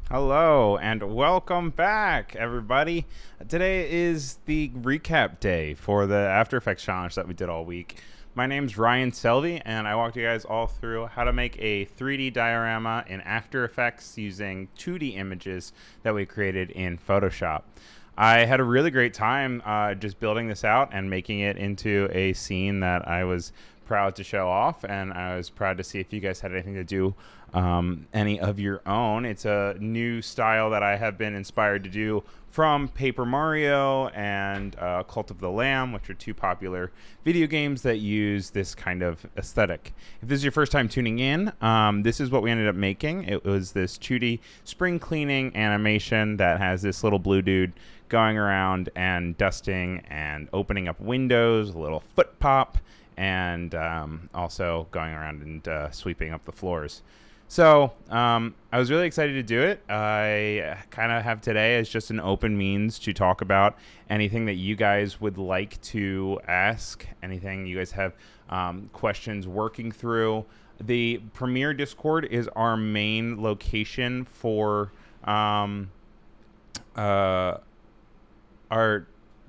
Hello and welcome back, everybody. Today is the recap day for the After Effects challenge that we did all week. My name's Ryan Selvy, and I walked you guys all through how to make a 3D diorama in After Effects using 2D images that we created in Photoshop. I had a really great time just building this out and making it into a scene that I was proud to show off, and I was proud to see if you guys had anything to do any of your own. It's a new style that I have been inspired to do from Paper Mario and Cult of the Lamb, which are two popular video games that use this kind of aesthetic. If this is your first time tuning in, this is what we ended up making. It was this 2D spring cleaning animation that has this little blue dude going around and dusting and opening up windows, a little foot pop, and also going around and sweeping up the floors. So I was really excited to do it. I kind of have today as just an open means to talk about anything that you guys would like to ask, anything you guys have questions working through. The Premiere Discord is our main location for our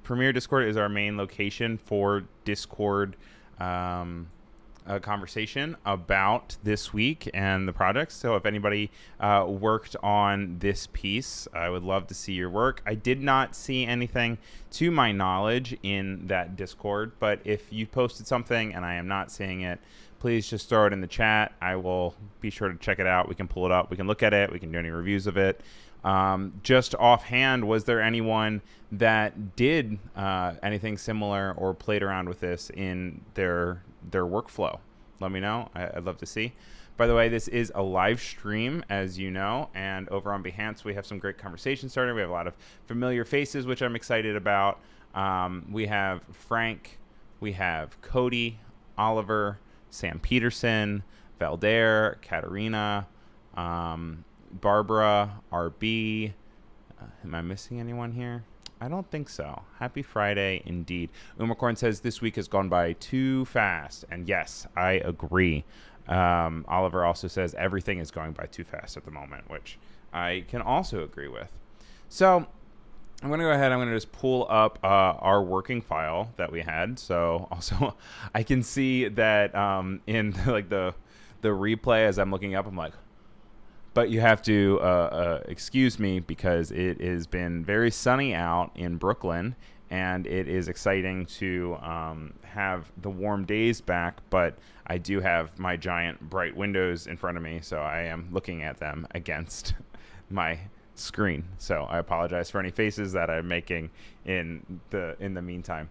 Premiere Discord is our main location for Discord a conversation about this week and the projects. So if anybody worked on this piece, I would love to see your work. I did not see anything to my knowledge in that Discord, but if you posted something and I am not seeing it, please just throw it in the chat. I will be sure to check it out. We can pull it up. We can look at it. We can do any reviews of it. Just offhand, was there anyone that did anything similar or played around with this in their workflow? Let me know. I'd love to see. By the way, this is a live stream, as you know, and over on Behance we have some great conversations started. We have a lot of familiar faces, which I'm excited about. We have Frank, we have Cody, Oliver, Sam Peterson, Valdair, Katarina, Barbara, RB. Am I missing anyone here? I don't think so. Happy Friday indeed. Umacorn says this week has gone by too fast. And yes, I agree. Oliver also says everything is going by too fast at the moment, which I can also agree with. So I'm going to go ahead. I'm going to just pull up our working file that we had. So also I can see that in the replay as I'm looking up, I'm like, but you have to excuse me because it has been very sunny out in Brooklyn, and it is exciting to have the warm days back, but I do have my giant bright windows in front of me, so I am looking at them against my screen. So I apologize for any faces that I'm making in the meantime.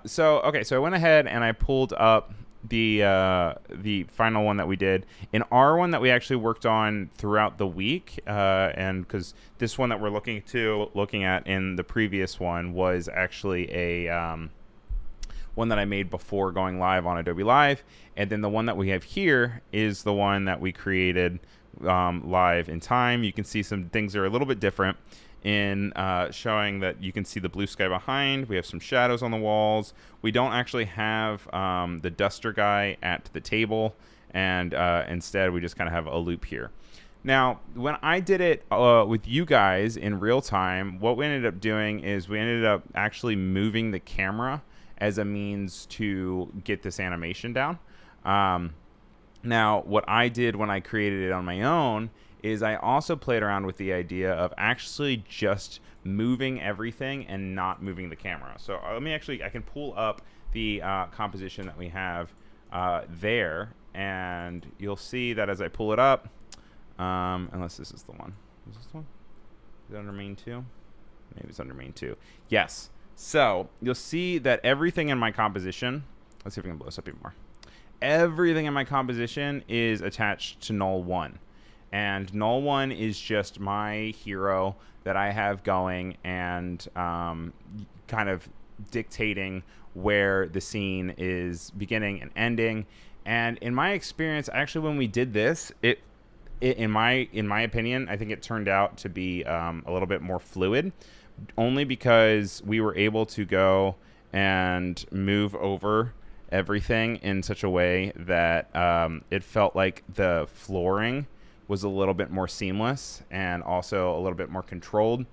So I went ahead and I pulled up the final one that we did. In our one that we actually worked on throughout the week, and because this one that we're looking at in the previous one was actually a one that I made before going live on Adobe Live, and then the one that we have here is the one that we created live in time. You can see some things are a little bit different in showing that you can see the blue sky behind. We have some shadows on the walls. We don't actually have the duster guy at the table, and instead we just kind of have a loop here. Now, when I did it with you guys in real time, what we ended up doing is we ended up actually moving the camera as a means to get this animation down. Now, what I did when I created it on my own is I also played around with the idea of actually just moving everything and not moving the camera. So I can pull up the composition that we have there, and you'll see that as I pull it up, unless this is the one. Is this the one? Is it under main 2? Maybe it's under main 2. Yes. So you'll see that everything in my composition, let's see if we can blow this up even more. Everything in my composition is attached to Null 1. And Null 1 is just my hero that I have going and kind of dictating where the scene is beginning and ending. And in my experience, actually, when we did this, it in my opinion, I think it turned out to be a little bit more fluid, only because we were able to go and move over everything in such a way that it felt like the flooring was a little bit more seamless and also a little bit more controlled.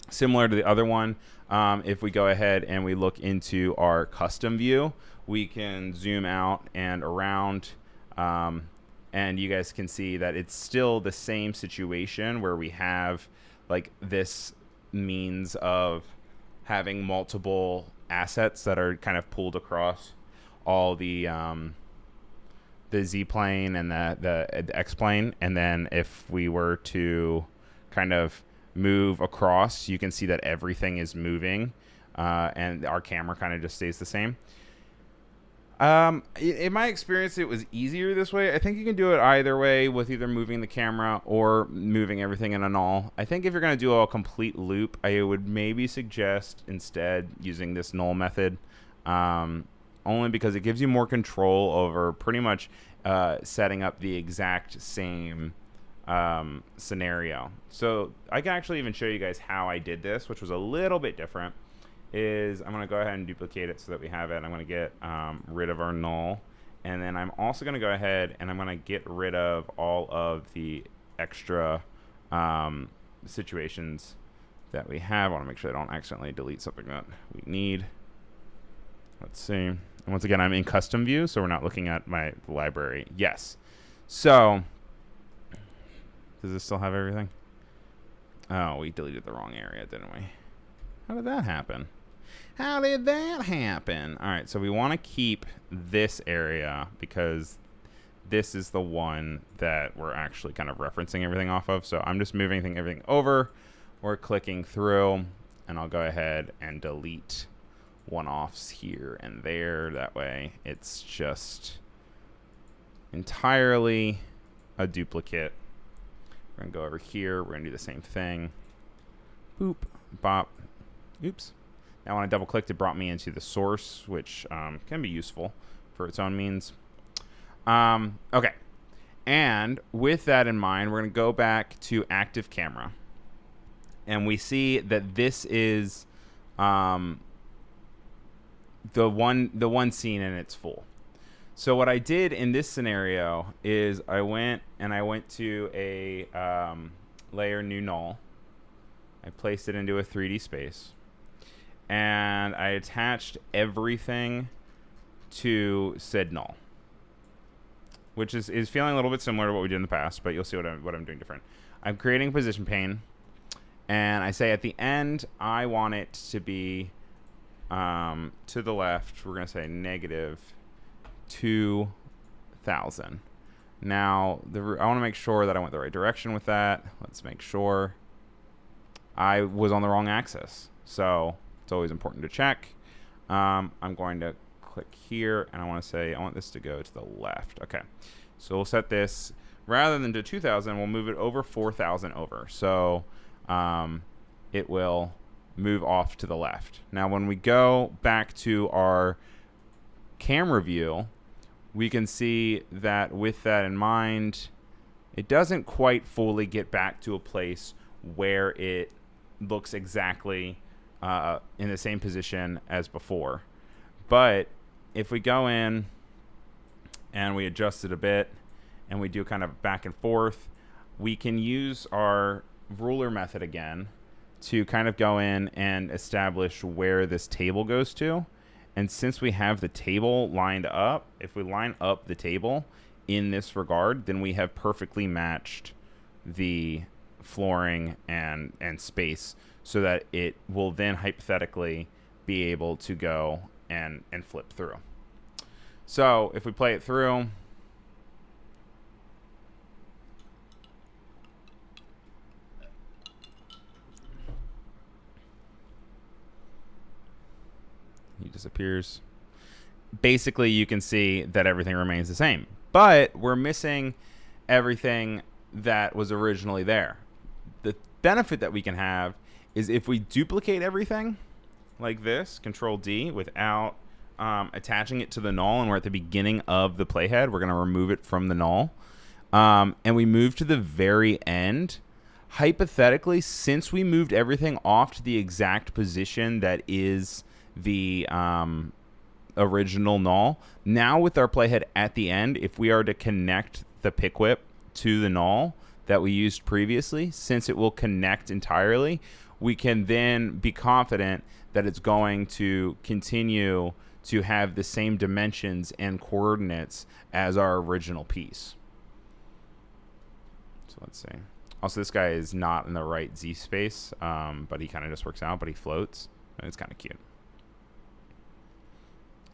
Similar to the other one, if we go ahead and we look into our custom view, we can zoom out and around, and you guys can see that it's still the same situation where we have like this means of having multiple assets that are kind of pulled across all the Z plane and the X plane. And then if we were to kind of move across, you can see that everything is moving, and our camera kind of just stays the same. In my experience, it was easier this way. I think you can do it either way, with either moving the camera or moving everything in a null. I think if you're going to do a complete loop, I would maybe suggest instead using this null method, only because it gives you more control over pretty much setting up the exact same scenario. So I can actually even show you guys how I did this, which was a little bit different. I'm going to go ahead and duplicate it so that we have it. I'm going to get rid of our null, and then I'm also going to go ahead and I'm going to get rid of all of the extra situations that we have. I want to make sure I don't accidentally delete something that we need. Let's see. And once again, I'm in custom view, so we're not looking at my library. Yes. So does this still have everything? Oh, we deleted the wrong area, didn't we? How did that happen? How did that happen? All right, so we want to keep this area because this is the one that we're actually kind of referencing everything off of. So I'm just moving everything over. We're clicking through, and I'll go ahead and delete one-offs here and there. That way it's just entirely a duplicate. We're going to go over here. We're going to do the same thing. Boop, bop. Oops. Now when I double clicked, it brought me into the source, which can be useful for its own means. Okay. And with that in mind, we're going to go back to active camera. And we see that this is the one scene in its full. So what I did in this scenario is I went to a layer new null. I placed it into a 3D space, and I attached everything to said null, which is feeling a little bit similar to what we did in the past, but you'll see what I'm doing different. I'm creating a position pane, and I say at the end I want it to be to the left. We're going to say negative 2,000. Now I want to make sure that I went the right direction with that. Let's make sure I was on the wrong axis, so it's always important to check. I'm going to click here, and I want to say I want this to go to the left. Okay, so we'll set this, rather than to 2,000, we'll move it over 4,000 over, so it will move off to the left. Now when we go back to our camera view, we can see that with that in mind, it doesn't quite fully get back to a place where it looks exactly in the same position as before. But if we go in and we adjust it a bit and we do kind of back and forth, we can use our ruler method again to kind of go in and establish where this table goes to. And since we have the table lined up, if we line up the table in this regard, then we have perfectly matched the flooring and space, so that it will then hypothetically be able to go and flip through. So if we play it through, he disappears. Basically, you can see that everything remains the same, but we're missing everything that was originally there. The benefit that we can have is if we duplicate everything like this, Control D, without attaching it to the null, and we're at the beginning of the playhead, we're going to remove it from the null, and we move to the very end. Hypothetically, since we moved everything off to the exact position that is the original null, now with our playhead at the end, if we are to connect the pick whip to the null, that we used previously, since it will connect entirely, we can then be confident that it's going to continue to have the same dimensions and coordinates as our original piece. So let's see. Also, this guy is not in the right Z space, but he kind of just works out, but he floats. And it's kind of cute.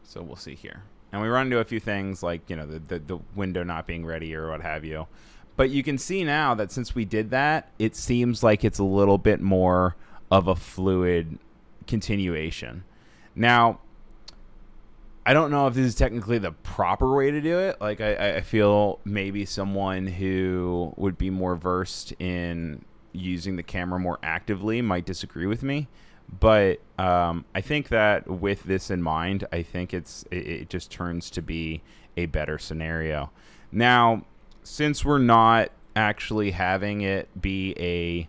So we'll see here. And we run into a few things like, you know, the window not being ready or what have you. But you can see now that since we did that, it seems like it's a little bit more of a fluid continuation. Now, I don't know if this is technically the proper way to do it. Like, I feel maybe someone who would be more versed in using the camera more actively might disagree with me. But I think that with this in mind, I think it just turns to be a better scenario. Now, since we're not actually having it be a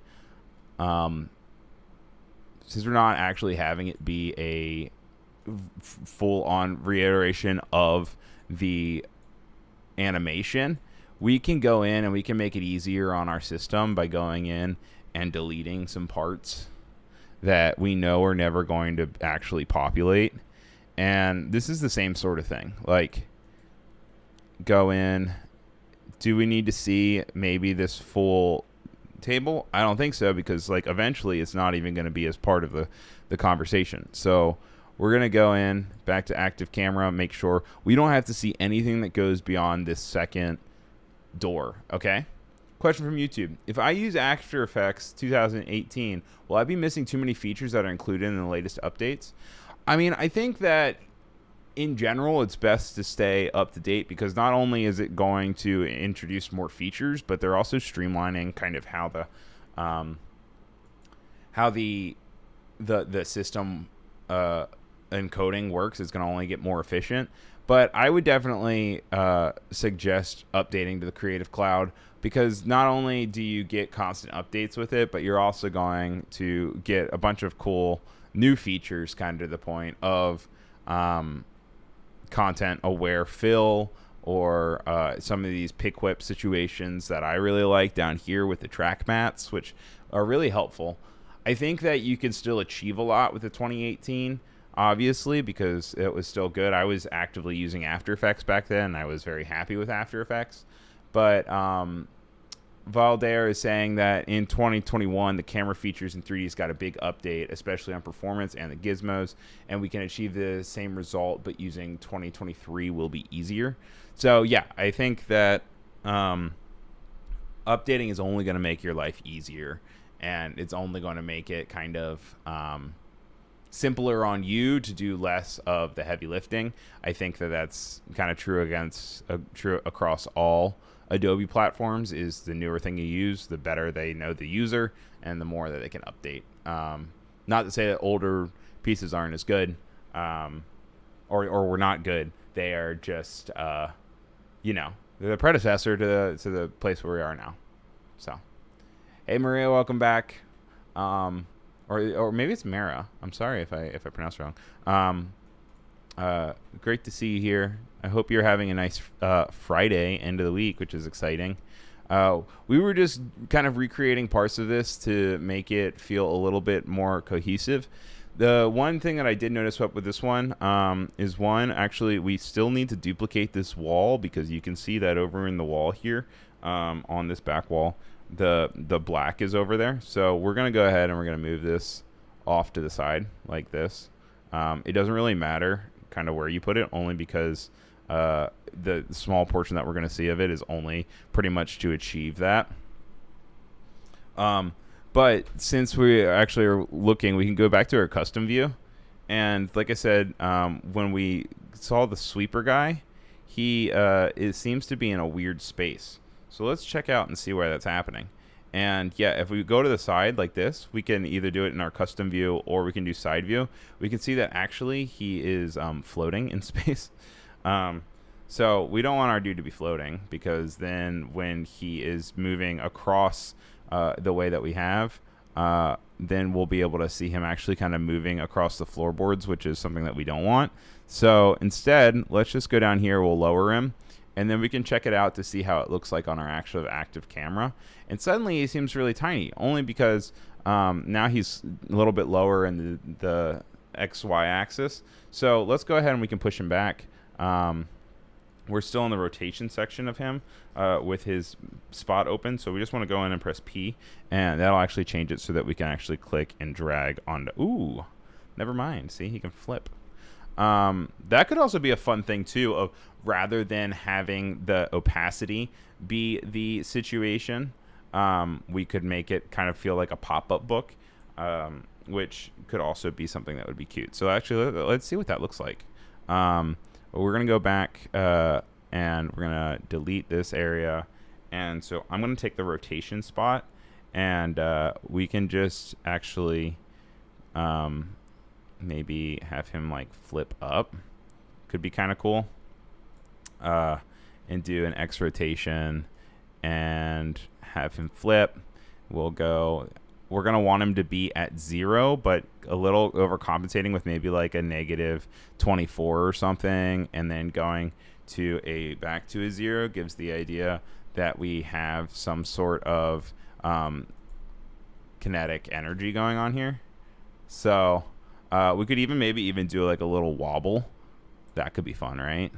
full-on reiteration of the animation, we can go in and we can make it easier on our system by going in and deleting some parts that we know are never going to actually populate. And this is the same sort of thing. Like, go in. Do we need to see maybe this full table? I don't think so, because like eventually it's not even going to be as part of the conversation. So we're going to go in back to active camera, make sure we don't have to see anything that goes beyond this second door. Okay. Question from YouTube. If I use After Effects 2018, will I be missing too many features that are included in the latest updates? I mean, I think that in general, it's best to stay up to date, because not only is it going to introduce more features, but they're also streamlining kind of how the system encoding works. It's going to only get more efficient. But I would definitely suggest updating to the Creative Cloud, because not only do you get constant updates with it, but you're also going to get a bunch of cool new features, kind of to the point of content aware fill, or some of these pick whip situations that I really like down here with the track mats, which are really helpful. I think that you can still achieve a lot with the 2018, obviously, because it was still good. I was actively using After Effects back then, and I was very happy with After Effects. But Valdair is saying that in 2021, the camera features in 3D's got a big update, especially on performance and the gizmos, and we can achieve the same result, but using 2023 will be easier. So yeah, I think that updating is only going to make your life easier, and it's only going to make it kind of simpler on you to do less of the heavy lifting. I think that that's kind of true across all Adobe platforms. Is the newer thing you use, the better they know the user, and the more that they can update. Not to say that older pieces aren't as good, or were not good. They are just, they're the predecessor to the place where we are now. So, hey Maria, welcome back. Or maybe it's Mara. I'm sorry if I pronounced it wrong. Great to see you here. I hope you're having a nice Friday end of the week, which is exciting. We were just kind of recreating parts of this to make it feel a little bit more cohesive. The one thing that I did notice with this one is actually we still need to duplicate this wall, because you can see that over in the wall here on this back wall, the black is over there. So we're going to go ahead and we're going to move this off to the side like this. It doesn't really matter kind of where you put it, only because the small portion that we're going to see of it is only pretty much to achieve that. But since we actually are looking, we can go back to our custom view. And like I said, when we saw the sweeper guy, it seems to be in a weird space. So let's check out and see where that's happening. And yeah, if we go to the side like this, we can either do it in our custom view or we can do side view. We can see that actually he is floating in space. So we don't want our dude to be floating, because then when he is moving across the way that we have, then we'll be able to see him actually kind of moving across the floorboards, which is something that we don't want. So instead, let's just go down here. We'll lower him. and then we can check it out to see how it looks like on our actual active camera. And suddenly he seems really tiny, only because now he's a little bit lower in the XY axis. So let's go ahead and we can push him back. We're still in the rotation section of him with his spot open. So we just want to go in and press P, and that'll actually change it so that we can actually click and drag onto. Ooh, never mind. See, he can flip. That could also be a fun thing too, of rather than having the opacity be the situation, we could make it kind of feel like a pop-up book, which could also be something that would be cute. So actually, let's see what that looks like. We're going to go back and we're going to delete this area. And so I'm going to take the rotation spot, and we can just actually maybe have him like flip up. Could be kind of cool. And do an X rotation and have him flip. We're going to want him to be at 0, but a little overcompensating with maybe like a negative 24 or something, and then going to back to a 0 gives the idea that we have some sort of kinetic energy going on here. So we could maybe even do like a little wobble. That could be fun, right?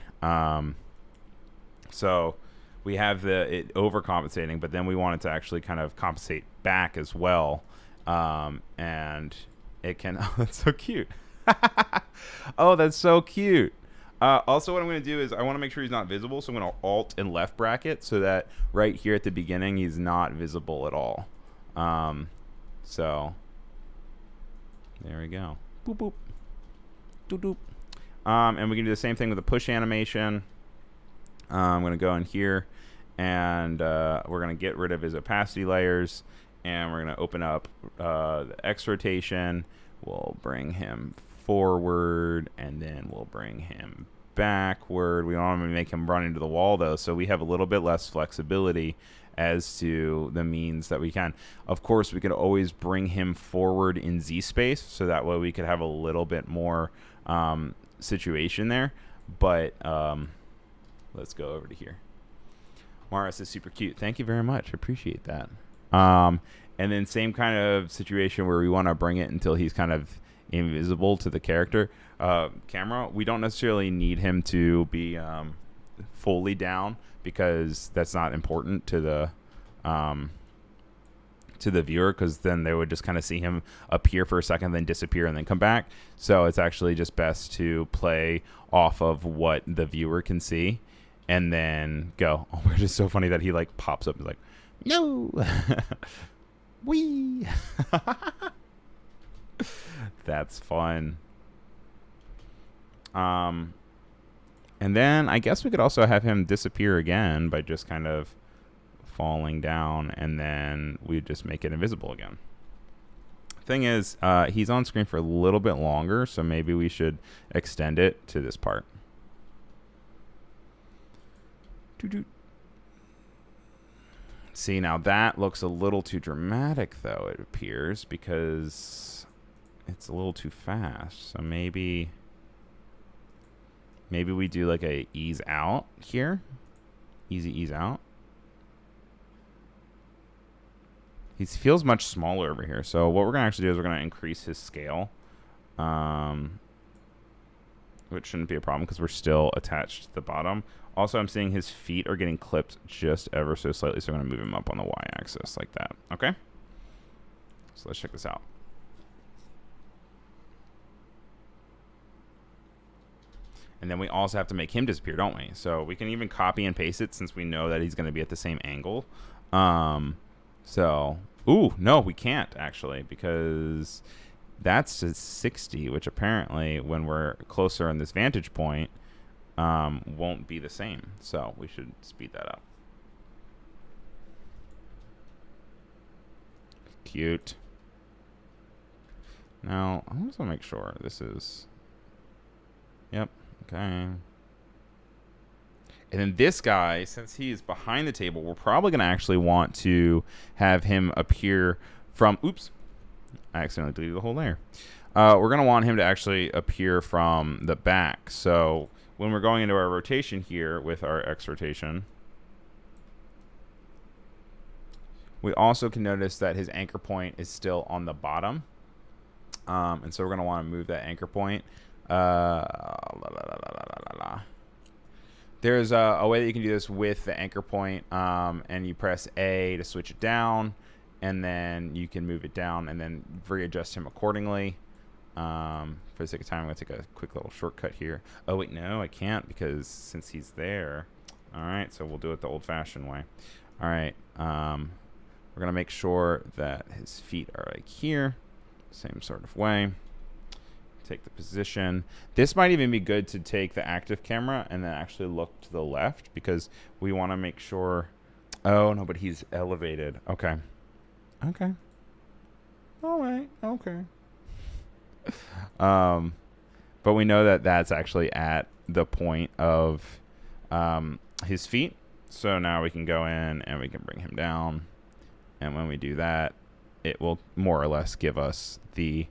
So we have it overcompensating, but then we want it to actually kind of compensate back as well. And it can, oh, that's so cute. Oh, that's so cute. Also, what I'm going to do is I want to make sure he's not visible. So I'm going to Alt and left bracket so that right here at the beginning, he's not visible at all. So there we go. Boop, boop. Doop, doop. And we can do the same thing with the push animation. I'm going to go in here, and we're going to get rid of his opacity layers, and we're going to open up the X rotation. We'll bring him forward, and then we'll bring him backward. We don't want to make him run into the wall, though, so we have a little bit less flexibility as to the means that we can. Of course, we could always bring him forward in Z space, so that way we could have a little bit more situation there. But let's go over to here. Morris is super cute. Thank you very much. Appreciate that. And then same kind of situation where we want to bring it until he's kind of invisible to the character camera. We don't necessarily need him to be fully down, because that's not important to the viewer, because then they would just kind of see him appear for a second, then disappear, and then come back. So it's actually just best to play off of what the viewer can see and then go. Oh, it's just so funny that he like pops up and is like, no. Wee. That's fun. And then I guess we could also have him disappear again by just kind of falling down, and then we just make it invisible again. Thing is, he's on screen for a little bit longer, so maybe we should extend it to this part. Doo-doo. See, now that looks a little too dramatic, though, it appears, because it's a little too fast. So maybe we do like a ease out here. Easy ease out. He feels much smaller over here. So what we're going to actually do is we're going to increase his scale, which shouldn't be a problem because we're still attached to the bottom. Also, I'm seeing his feet are getting clipped just ever so slightly, so I'm going to move him up on the y-axis like that. Okay? So let's check this out. And then we also have to make him disappear, don't we? So we can even copy and paste it since we know that he's going to be at the same angle. So, ooh, no, we can't actually, because that's to 60, which apparently when we're closer on this vantage point, won't be the same. So we should speed that up. Cute. Now, I just want to make sure this is, yep, okay. And then this guy, since he's behind the table, we're probably going to actually want to have him appear from, oops, I accidentally deleted the whole layer. We're going to want him to actually appear from the back. So when we're going into our rotation here with our X rotation, we also can notice that his anchor point is still on the bottom. And so we're going to want to move that anchor point. There's a way that you can do this with the anchor point, and you press A to switch it down, and then you can move it down and then readjust him accordingly. For the sake of time, I'm going to take a quick little shortcut here. Oh, wait, no, I can't, because since he's there. All right, so we'll do it the old-fashioned way. All right, we're going to make sure that his feet are like here, same sort of way. Take the position. This might even be good to take the active camera and then actually look to the left, because we want to make sure. Oh, no, but he's elevated. Okay. Okay. All right. Okay. But we know that that's actually at the point of his feet. So now we can go in and we can bring him down. And when we do that, it will more or less give us the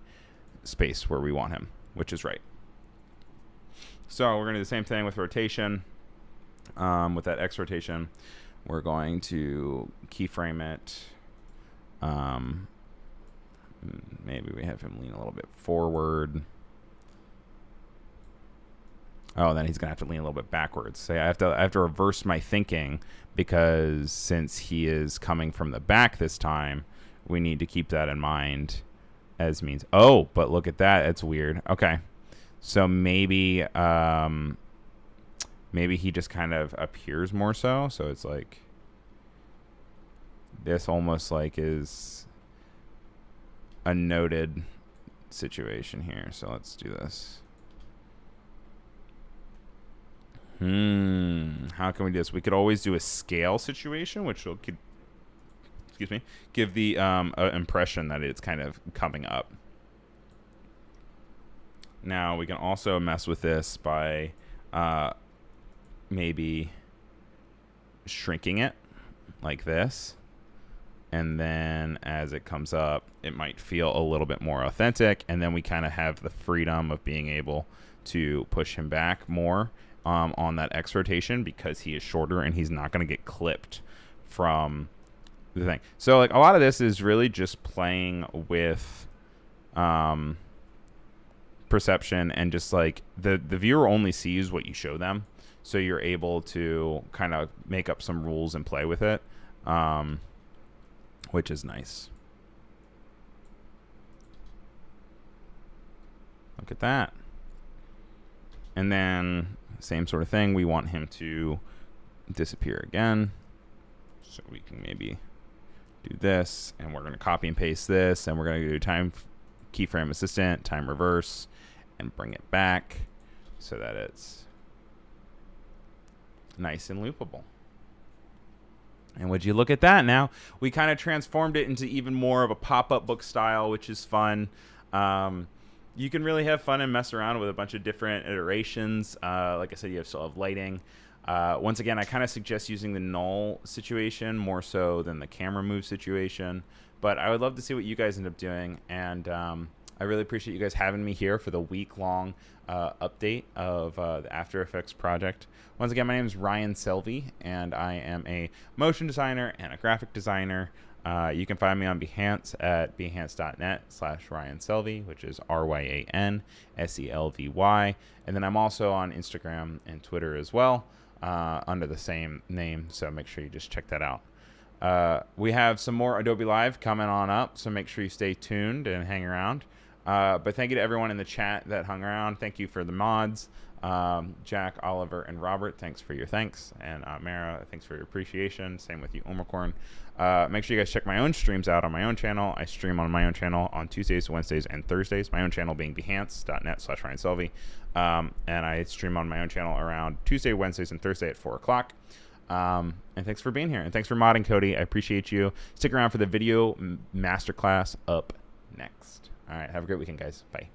space where we want him, which is right. So we're going to do the same thing with rotation. With that X rotation, we're going to keyframe it. Maybe we have him lean a little bit forward. Oh, then he's going to have to lean a little bit backwards. So I have to reverse my thinking, because since he is coming from the back this time, we need to keep that in mind. As means, oh, but look at that. It's weird. Okay. So maybe maybe he just kind of appears more so. So it's like this almost like is a noted situation here. So let's do this. How can we do this? We could always do a scale situation, which will give the impression that it's kind of coming up. Now we can also mess with this by maybe shrinking it like this, and then as it comes up, it might feel a little bit more authentic, and then we kind of have the freedom of being able to push him back more on that X rotation, because he is shorter and he's not going to get clipped from the thing. So like a lot of this is really just playing with perception, and just like the viewer only sees what you show them, so you're able to kind of make up some rules and play with it, which is nice. Look at that. And then same sort of thing, we want him to disappear again, so we can maybe do this, and we're going to copy and paste this, and we're going to do time keyframe assistant, time reverse, and bring it back so that it's nice and loopable. And would you look at that? Now we kind of transformed it into even more of a pop-up book style, which is fun. You can really have fun and mess around with a bunch of different iterations. Like I said, you still have lighting. Once again, I kind of suggest using the null situation more so than the camera move situation. But I would love to see what you guys end up doing. And I really appreciate you guys having me here for the week-long update of the After Effects project. Once again, my name is Ryan Selvy, and I am a motion designer and a graphic designer. You can find me on Behance at behance.net/Ryan Selvy, which is RyanSelvy. And then I'm also on Instagram and Twitter as well, under the same name. So make sure you just check that out. We have some more Adobe Live coming on up, so make sure you stay tuned and hang around. But thank you to everyone in the chat that hung around. Thank you for the mods. Jack, Oliver, and Robert, thanks for your thanks. And Mara, thanks for your appreciation. Same with you, Omercorn. Make sure you guys check my own streams out on my own channel. I stream on my own channel on Tuesdays, Wednesdays, and Thursdays. My own channel being behance.net/Ryan Selvy. And I stream on my own channel around Tuesday, Wednesdays, and Thursday at 4 o'clock. And thanks for being here. And thanks for modding, Cody. I appreciate you. Stick around for the video masterclass up next. All right. Have a great weekend, guys. Bye.